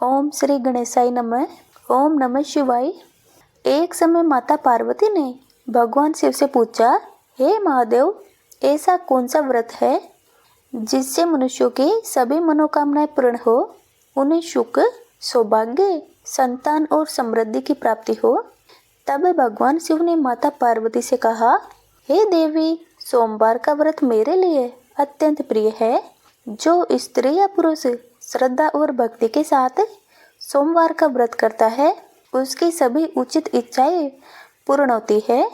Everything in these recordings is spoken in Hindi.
ओम श्री गणेशाय नमः। ओम नमः शिवाय। एक समय माता पार्वती ने भगवान शिव से पूछा, हे महादेव, ऐसा कौन सा व्रत है जिससे मनुष्यों की सभी मनोकामनाएं पूर्ण हो, उन्हें सुख, सौभाग्य, संतान और समृद्धि की प्राप्ति हो। तब भगवान शिव ने माता पार्वती से कहा, हे देवी, सोमवार का व्रत मेरे लिए अत्यंत प्रिय है। जो स्त्री या पुरुष श्रद्धा और भक्ति के साथ सोमवार का व्रत करता है, उसकी सभी उचित इच्छाएं पूर्ण होती है।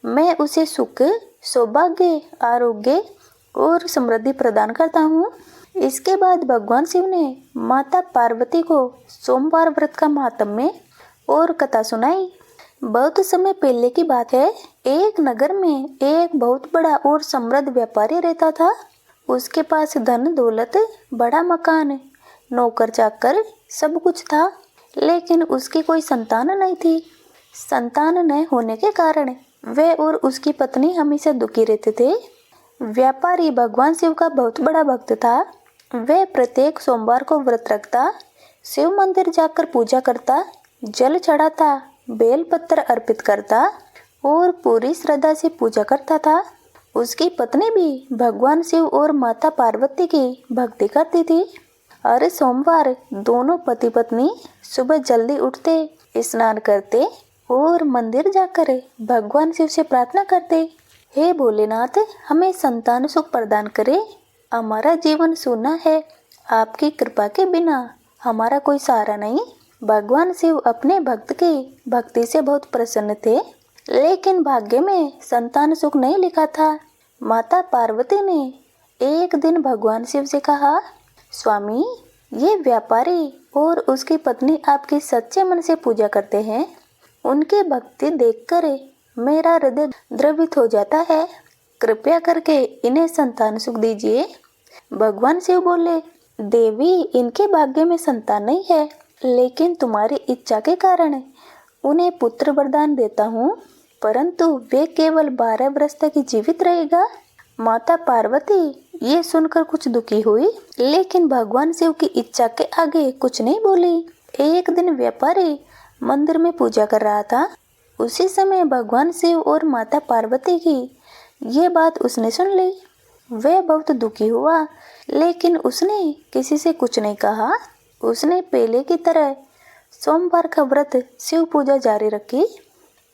मैं उसे सुख, सौभाग्य, आरोग्य और समृद्धि प्रदान करता हूँ। इसके बाद भगवान शिव ने माता पार्वती को सोमवार व्रत का महात्म्य और कथा सुनाई। बहुत समय पहले की बात है। एक नगर में एक बहुत बड़ा और समृद्ध व्यापारी रहता था। उसके पास धन दौलत, बड़ा मकान, नौकर चाकर सब कुछ था, लेकिन उसकी कोई संतान नहीं थी। संतान न होने के कारण वह और उसकी पत्नी हमेशा दुखी रहते थे। व्यापारी भगवान शिव का बहुत बड़ा भक्त था। वह प्रत्येक सोमवार को व्रत रखता, शिव मंदिर जाकर पूजा करता, जल चढ़ाता, बेल पत्र अर्पित करता और पूरी श्रद्धा से पूजा करता था। उसकी पत्नी भी भगवान शिव और माता पार्वती की भक्ति करती थी। हर सोमवार दोनों पति पत्नी सुबह जल्दी उठते, स्नान करते और मंदिर जाकर भगवान शिव से प्रार्थना करते, हे भोलेनाथ, हमें संतान सुख प्रदान करे। हमारा जीवन सूना है, आपकी कृपा के बिना हमारा कोई सहारा नहीं। भगवान शिव अपने भक्त की भक्ति से बहुत प्रसन्न थे, लेकिन भाग्य में संतान सुख नहीं लिखा था। माता पार्वती ने एक दिन भगवान शिव से कहा, स्वामी, ये व्यापारी और उसकी पत्नी आपकी सच्चे मन से पूजा करते हैं। उनकी भक्ति देखकर मेरा हृदय द्रवित हो जाता है। कृपया करके इन्हें संतान सुख दीजिए। भगवान शिव बोले, देवी, इनके भाग्य में संतान नहीं है, लेकिन तुम्हारी इच्छा के कारण उन्हें पुत्र वरदान देता हूँ, परंतु वे केवल 12 वर्ष तक जीवित रहेगा। माता पार्वती ये सुनकर कुछ दुखी हुई, लेकिन भगवान शिव की इच्छा के आगे कुछ नहीं बोली। एक दिन व्यापारी मंदिर में पूजा कर रहा था। उसी समय भगवान शिव और माता पार्वती की ये बात उसने सुन ली। वह बहुत दुखी हुआ, लेकिन उसने किसी से कुछ नहीं कहा। उसने पहले की तरह सोमवार का व्रत शिव पूजा जारी रखी।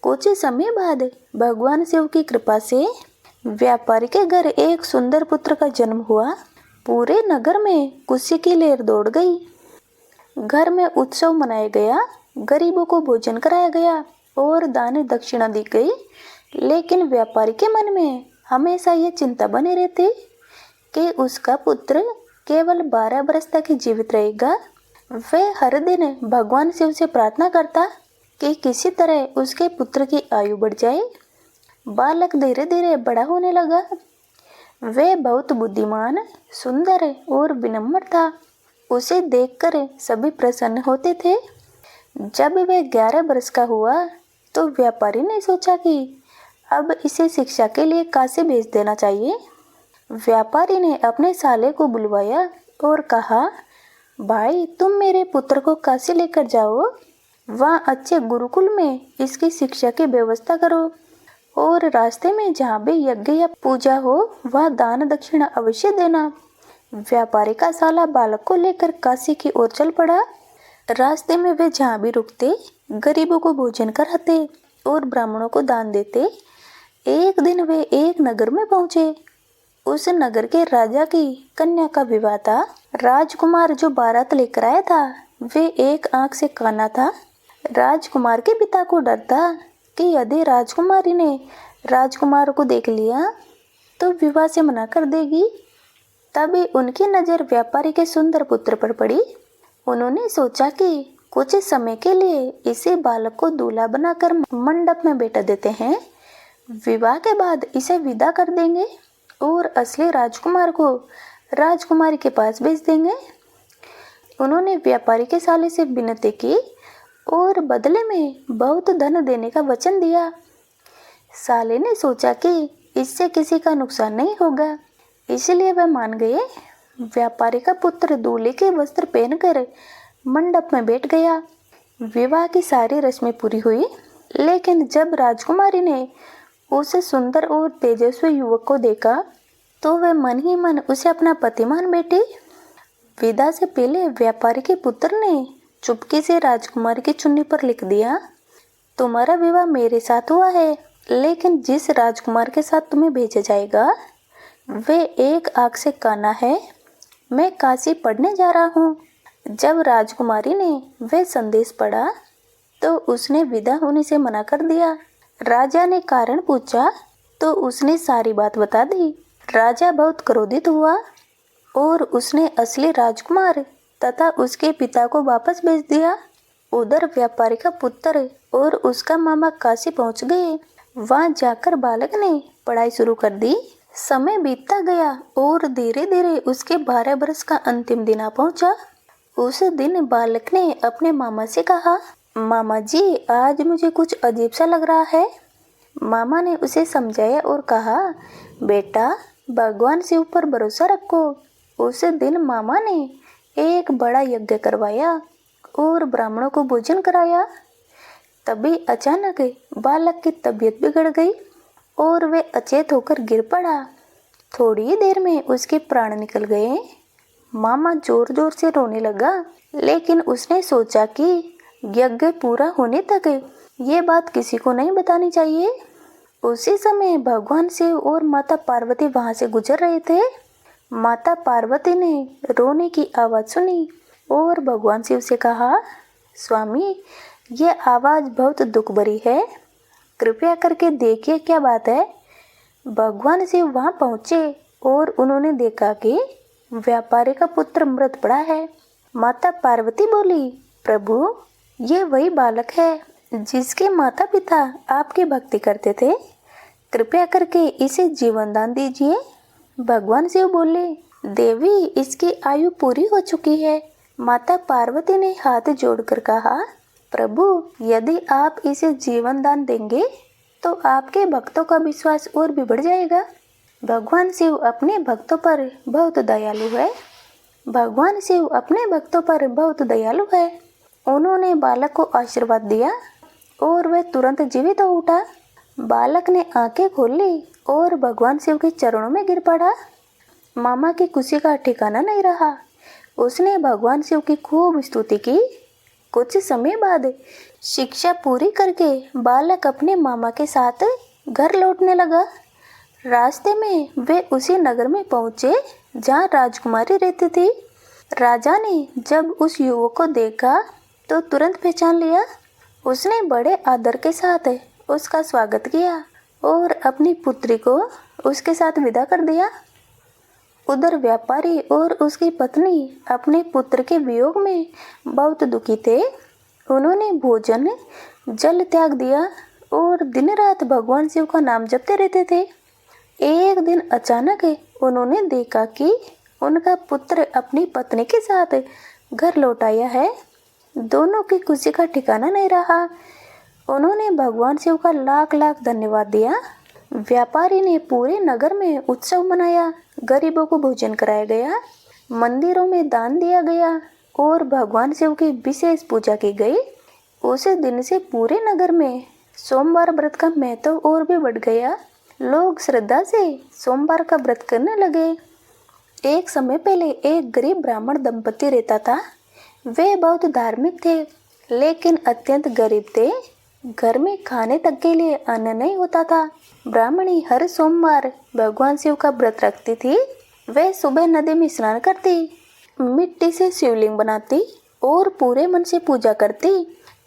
कुछ समय बाद भगवान शिव की कृपा से व्यापारी के घर एक सुंदर पुत्र का जन्म हुआ। पूरे नगर में खुशी की लहर दौड़ गई। घर में उत्सव मनाया गया, गरीबों को भोजन कराया गया और दान दक्षिणा दी गई। लेकिन व्यापारी के मन में हमेशा ये चिंता बनी रहती कि उसका पुत्र केवल 12 वर्ष तक ही जीवित रहेगा। वह हर दिन भगवान शिव से प्रार्थना करता कि किसी तरह उसके पुत्र की आयु बढ़ जाए। बालक धीरे धीरे बड़ा होने लगा। वह बहुत बुद्धिमान, सुंदर और विनम्र था। उसे देखकर सभी प्रसन्न होते थे। जब वह 11 वर्ष का हुआ तो व्यापारी ने सोचा कि अब इसे शिक्षा के लिए काशी भेज देना चाहिए। व्यापारी ने अपने साले को बुलवाया और कहा, भाई, तुम मेरे पुत्र को काशी लेकर जाओ। वहाँ अच्छे गुरुकुल में इसकी शिक्षा की व्यवस्था करो और रास्ते में जहाँ भी यज्ञ या पूजा हो वह दान दक्षिणा अवश्य देना। व्यापारी का साला बालक को लेकर काशी की ओर चल पड़ा। रास्ते में वे जहाँ भी रुकते, गरीबों को भोजन कराते और ब्राह्मणों को दान देते। एक दिन वे एक नगर में पहुंचे। उस नगर के राजा की कन्या का विवाह था। राजकुमार जो बारात लेकर आया था, वे एक आंख से काना था। राजकुमार के पिता को डर था कि यदि राजकुमारी ने राजकुमार को देख लिया तो विवाह से मना कर देगी। तभी उनकी नज़र व्यापारी के सुंदर पुत्र पर पड़ी। उन्होंने सोचा कि कुछ समय के लिए इसे बालक को दूल्हा बनाकर मंडप में बैठा देते हैं। विवाह के बाद इसे विदा कर देंगे और असली राजकुमार को राजकुमारी के पास भेज देंगे। उन्होंने व्यापारी के साले से विनती की और बदले में बहुत धन देने का वचन दिया। साले ने सोचा कि इससे किसी का नुकसान नहीं होगा, इसलिए वह मान गए। व्यापारी का पुत्र दूल्हे के वस्त्र पहनकर मंडप में बैठ गया। विवाह की सारी रस्में पूरी हुई, लेकिन जब राजकुमारी ने उस सुंदर और तेजस्वी युवक को देखा तो वह मन ही मन उसे अपना पति मान बैठी। विदा से पहले व्यापारी के पुत्र ने चुपके से राजकुमारी की चुन्नी पर लिख दिया, तुम्हारा विवाह मेरे साथ हुआ है, लेकिन जिस राजकुमार के साथ तुम्हें भेजा जाएगा वे एक आंख से काना है। मैं काशी पढ़ने जा रहा हूँ। जब राजकुमारी ने वह संदेश पढ़ा तो उसने विदा होने से मना कर दिया। राजा ने कारण पूछा तो उसने सारी बात बता दी। राजा बहुत क्रोधित हुआ और उसने असली राजकुमार तथा उसके पिता को वापस भेज दिया। उधर व्यापारी का पुत्र और उसका मामा काशी पहुंच गए। वहां जाकर बालक ने पढ़ाई शुरू कर दी। समय बीतता गया और धीरे धीरे उसके 12 वर्ष का अंतिम दिन आ पहुंचा। उस दिन बालक ने अपने मामा से कहा, मामा जी आज मुझे कुछ अजीब सा लग रहा है। मामा ने उसे समझाया और कहा, बेटा भगवान शिव पर भरोसा रखो। उस दिन मामा ने एक बड़ा यज्ञ करवाया और ब्राह्मणों को भोजन कराया। तभी अचानक बालक की तबीयत बिगड़ गई और वे अचेत होकर गिर पड़ा। थोड़ी ही देर में उसके प्राण निकल गए। मामा जोर जोर से रोने लगा, लेकिन उसने सोचा कि यज्ञ पूरा होने तक ये बात किसी को नहीं बतानी चाहिए। उसी समय भगवान शिव और माता पार्वती वहां से गुजर रहे थे। माता पार्वती ने रोने की आवाज सुनी और भगवान शिव से कहा, स्वामी ये आवाज बहुत दुख भरी है, कृपया करके देखिए क्या बात है। भगवान शिव वहां पहुंचे और उन्होंने देखा कि व्यापारी का पुत्र मृत पड़ा है। माता पार्वती बोली, प्रभु ये वही बालक है जिसके माता पिता आपकी भक्ति करते थे, कृपया करके इसे जीवन दान दीजिए। भगवान शिव बोले, देवी इसकी आयु पूरी हो चुकी है। माता पार्वती ने हाथ जोड़कर कहा, प्रभु यदि आप इसे जीवन दान देंगे तो आपके भक्तों का विश्वास और भी बढ़ जाएगा। भगवान शिव अपने भक्तों पर बहुत दयालु है। भगवान शिव अपने भक्तों पर बहुत दयालु है। उन्होंने बालक को आशीर्वाद दिया और वह तुरंत जीवित हो उठा। बालक ने आंखें खोल ली और भगवान शिव के चरणों में गिर पड़ा। मामा की खुशी का ठिकाना नहीं रहा। उसने भगवान शिव की खूब स्तुति की। कुछ समय बाद शिक्षा पूरी करके बालक अपने मामा के साथ घर लौटने लगा। रास्ते में वे उसी नगर में पहुंचे जहां राजकुमारी रहती थी। राजा ने जब उस युवक को देखा तो तुरंत पहचान लिया। उसने बड़े आदर के साथ उसका स्वागत किया और अपनी पुत्री को उसके साथ विदा कर दिया। उधर व्यापारी और उसकी पत्नी अपने पुत्र के वियोग में बहुत दुखी थे। उन्होंने भोजन जल त्याग दिया और दिन रात भगवान शिव का नाम जपते रहते थे। एक दिन अचानक उन्होंने देखा कि उनका पुत्र अपनी पत्नी के साथ घर लौट आया है। दोनों की खुशी का ठिकाना नहीं रहा। उन्होंने भगवान शिव का लाख लाख धन्यवाद दिया। व्यापारी ने पूरे नगर में उत्सव मनाया, गरीबों को भोजन कराया गया, मंदिरों में दान दिया गया और भगवान शिव की विशेष पूजा की गई। उस दिन से पूरे नगर में सोमवार व्रत का महत्व और भी बढ़ गया। लोग श्रद्धा से सोमवार का व्रत करने लगे। एक समय पहले एक गरीब ब्राह्मण दंपति रहता था। वे बहुत धार्मिक थे, लेकिन अत्यंत गरीब थे। घर में खाने तक के लिए अन्न नहीं होता था। ब्राह्मणी हर सोमवार भगवान शिव का व्रत रखती थी। वह सुबह नदी में स्नान करती, मिट्टी से शिवलिंग बनाती और पूरे मन से पूजा करती।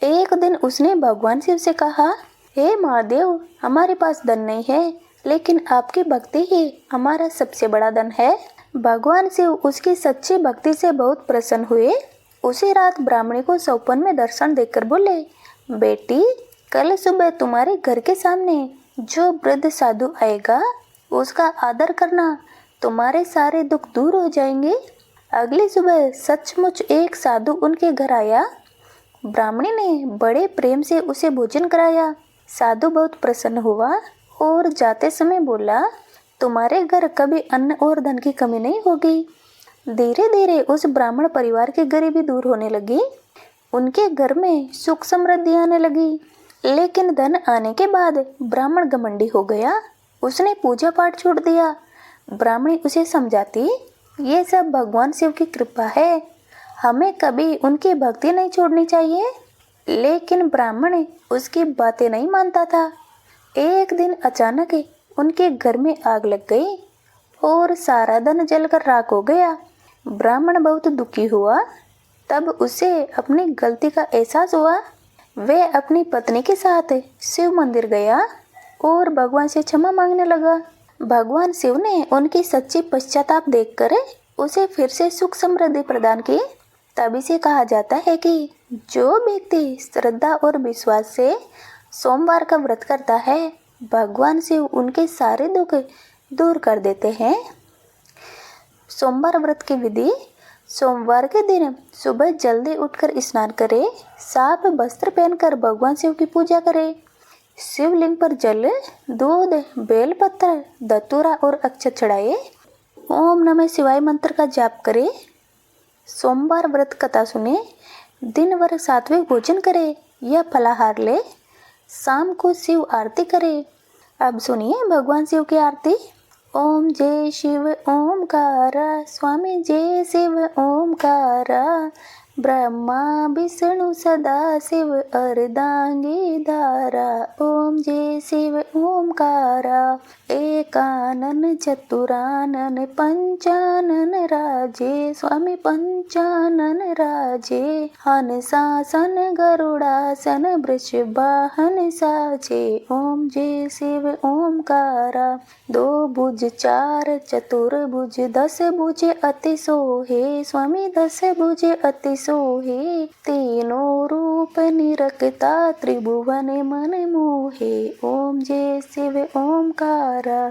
एक दिन उसने भगवान शिव से कहा, हे महादेव, हमारे पास धन नहीं है, लेकिन आपकी भक्ति ही हमारा सबसे बड़ा धन है। भगवान शिव उसकी सच्ची भक्ति से बहुत प्रसन्न हुए। उसी रात ब्राह्मणी को सपन में दर्शन देकर बोले, बेटी कल सुबह तुम्हारे घर के सामने जो वृद्ध साधु आएगा उसका आदर करना, तुम्हारे सारे दुख दूर हो जाएंगे। अगली सुबह सचमुच एक साधु उनके घर आया। ब्राह्मणी ने बड़े प्रेम से उसे भोजन कराया। साधु बहुत प्रसन्न हुआ और जाते समय बोला, तुम्हारे घर कभी अन्न और धन की कमी नहीं होगी। धीरे धीरे उस ब्राह्मण परिवार की गरीबी दूर होने लगी। उनके घर में सुख समृद्धि आने लगी। लेकिन धन आने के बाद ब्राह्मण घमंडी हो गया। उसने पूजा पाठ छोड़ दिया। ब्राह्मणी उसे समझाती, ये सब भगवान शिव की कृपा है, हमें कभी उनकी भक्ति नहीं छोड़नी चाहिए। लेकिन ब्राह्मण उसकी बातें नहीं मानता था। एक दिन अचानक उनके घर में आग लग गई और सारा धन जलकर राख हो गया। ब्राह्मण बहुत दुखी हुआ। तब उसे अपनी गलती का एहसास हुआ। वह अपनी पत्नी के साथ शिव मंदिर गया और भगवान से क्षमा मांगने लगा। भगवान शिव ने उनकी सच्ची पश्चाताप देखकर उसे फिर से सुख समृद्धि प्रदान की। तभी से कहा जाता है कि जो व्यक्ति श्रद्धा और विश्वास से सोमवार का व्रत करता है, भगवान शिव उनके सारे दुख दूर कर देते हैं। सोमवार व्रत की विधि। सोमवार के दिन सुबह जल्दी उठकर स्नान करें, साफ वस्त्र पहनकर भगवान शिव की पूजा करें, शिवलिंग पर जल, दूध, बेलपत्र, धतूरा और अक्षत चढ़ाए, ओम नमः शिवाय मंत्र का जाप करें, सोमवार व्रत कथा सुने, दिन भर सात्विक भोजन करें या फलाहार ले, शाम को शिव आरती करें। अब सुनिए भगवान शिव की आरती। ओम जय शिव ओमकारा, स्वामी जय शिव ओमकारा, ब्रह्मा विष्णु सदा शिव अर्धांगी धारा। ओम जय शिव ओमकारा, एकानन चतुरानन पंचानन राजे, स्वामी पंचानन राजे, हंसासन गरुड़ासन वृषभाहन साजे। ओम जय शिव ओमकारा, दो भुज चार चतुर्भुज, 10 भुजे अति सोहे, स्वामी 10 भुजे अति सोहे, तीनों रूप निरखता त्रिभुवन मन मोहे। ओम जय शिव ओमकारा,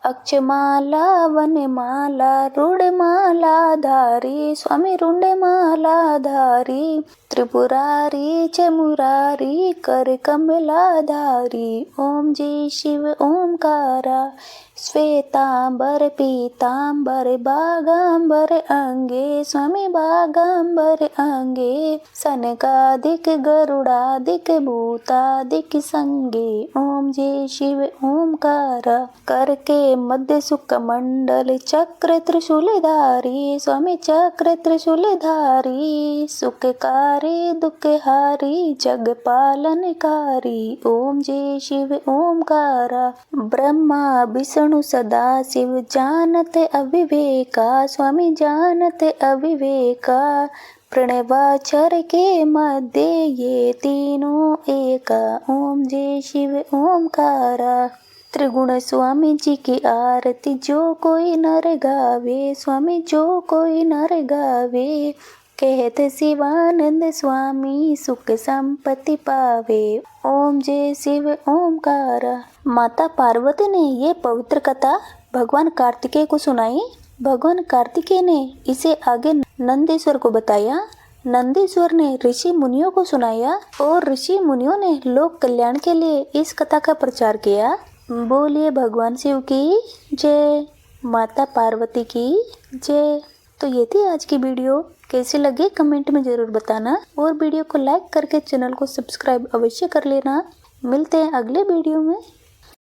अक्षमाला वनमाला रुंडमाला धारी, स्वामी रुंडमाला धारी, त्रिपुरारी चमुरारी कर कमलाधारी। ओम जय शिव ओमकारा, श्वेतांबर पीतांबर बागांबर अंगे, स्वामी बागांबर अंगे, सनकादिक गरुड़ादिक भूतादिक संगे। ओम जय शिव ओमकारा, करके मध्य सुख मंडल चक्र त्रिशूलधारी, स्वामी चक्र त्रिशूलधारी, सुखकारी दुखहारी जग पालनकारी। ओम जय शिव ओमकारा, ब्रह्मा विष्णु सदा शिव जानते अविवेका, स्वामी जानते अविवेका, प्रणवाक्षर के मध्य ये तीनों एका। ओम जय शिव ओमकारा, त्रिगुण स्वामी जी की आरती जो कोई नर गावे, स्वामी जो कोई नर गावे, कहते शिवानंद स्वामी सुख संपत्ति पावे। ओम जय शिव ओमकारा। माता पार्वती ने ये पवित्र कथा भगवान कार्तिकेय को सुनाई। भगवान कार्तिकेय ने इसे आगे नंदीश्वर को बताया। नंदीश्वर ने ऋषि मुनियों को सुनाया और ऋषि मुनियों ने लोक कल्याण के लिए इस कथा का प्रचार किया। बोलिए भगवान शिव की जय, माता पार्वती की जय। तो ये थी आज की वीडियो। कैसी लगी कमेंट में ज़रूर बताना और वीडियो को लाइक करके चैनल को सब्सक्राइब अवश्य कर लेना। मिलते हैं अगले वीडियो में।